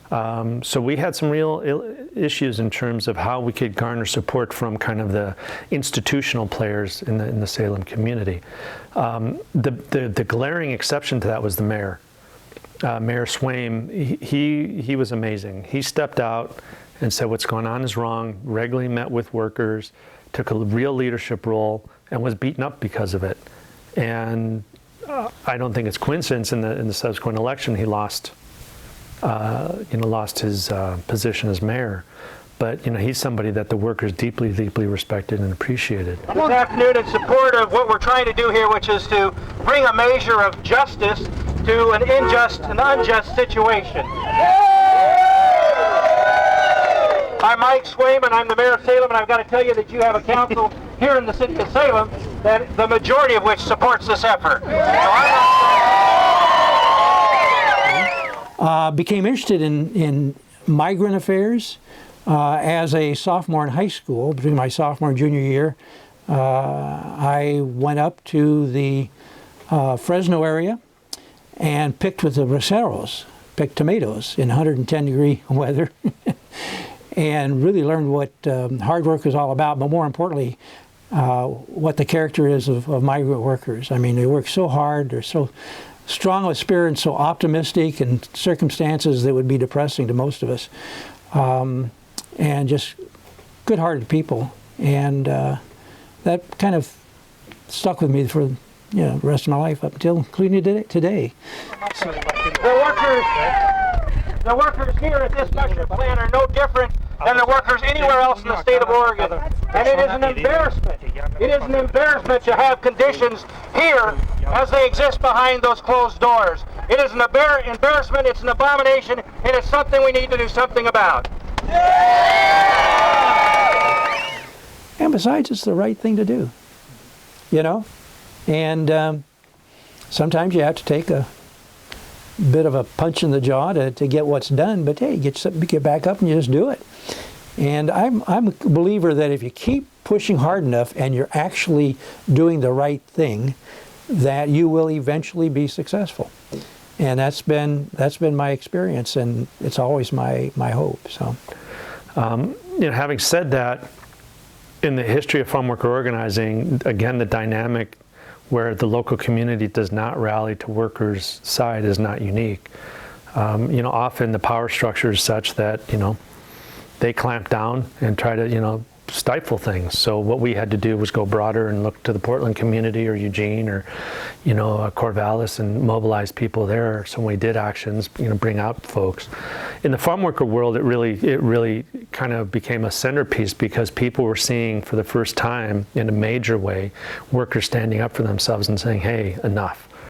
So we had some real issues in terms of how we could garner support from kind of the institutional players in the Salem community. The glaring exception to that was the mayor. Mayor Swaim, he was amazing. He stepped out and said what's going on is wrong, regularly met with workers, took a real leadership role, and was beaten up because of it. And I don't think it's coincidence in the subsequent election he lost his position as mayor. But he's somebody that the workers deeply, deeply respected and appreciated. This afternoon, in support of what we're trying to do here, which is to bring a measure of justice to an unjust situation. I'm Mike Swaim, and I'm the mayor of Salem, and I've got to tell you that you have a council here in the city of Salem that the majority of which supports this effort. Became interested in migrant affairs as a sophomore in high school. Between my sophomore and junior year, I went up to the Fresno area and picked with the braceros, picked tomatoes in 110-degree weather, and really learned what hard work is all about, but more importantly, what the character is of migrant workers. I mean, they work so hard, they're so strong with spirit and so optimistic in circumstances that would be depressing to most of us, and just good-hearted people. And that kind of stuck with me for the rest of my life up until including today. The workers here at this measure plant are no different than the workers anywhere else in the state of Oregon. And it is an embarrassment. It is an embarrassment to have conditions here as they exist behind those closed doors. It is an embarrassment, it's an abomination, and it's something we need to do something about. And besides, it's the right thing to do, And sometimes you have to take a bit of a punch in the jaw to get what's done, but hey, get back up and you just do it. And I'm a believer that if you keep pushing hard enough and you're actually doing the right thing, that you will eventually be successful. And that's been my experience, and it's always my hope. So, having said that, in the history of farm worker organizing, again, the dynamic where the local community does not rally to workers' side is not unique. Often the power structure is such that, they clamp down and try to, stifle things. So what we had to do was go broader and look to the Portland community or Eugene or, Corvallis and mobilize people there. So when we did actions, bring out folks. In the farm worker world, it really kind of became a centerpiece because people were seeing for the first time in a major way workers standing up for themselves and saying, hey, enough.